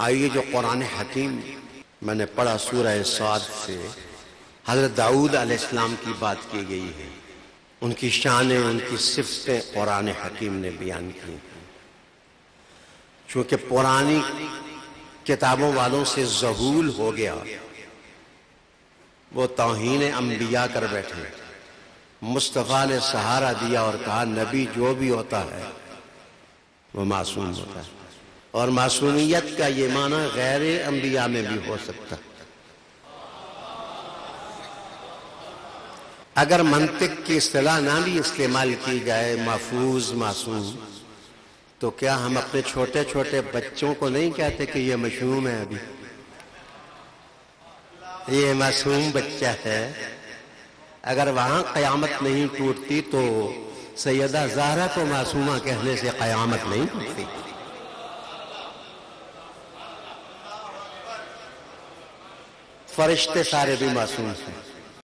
آئیے جو قرآن حکیم میں نے پڑھا سورہ صاد سے، حضرت داؤد علیہ السلام کی بات کی گئی ہے، ان کی شانیں، ان کی صفتیں قرآن حکیم نے بیان کی. چونکہ پرانی کتابوں والوں سے ذہول ہو گیا، وہ توہین انبیاء کر بیٹھے. مصطفیٰ نے سہارا دیا اور کہا نبی جو بھی ہوتا ہے وہ معصوم ہوتا ہے، اور معصومیت کا یہ معنی غیر انبیاء میں بھی ہو سکتا ہے. اگر منطق کی اصطلاح نہ بھی استعمال کی جائے، محفوظ معصوم، تو کیا ہم اپنے چھوٹے چھوٹے بچوں کو نہیں کہتے کہ یہ معصوم ہے، ابھی یہ معصوم بچہ ہے؟ اگر وہاں قیامت نہیں ٹوٹتی تو سیدہ زہرا کو معصومہ کہنے سے قیامت نہیں ٹوٹتی. فرشتے سارے بھی معصوم ہیں.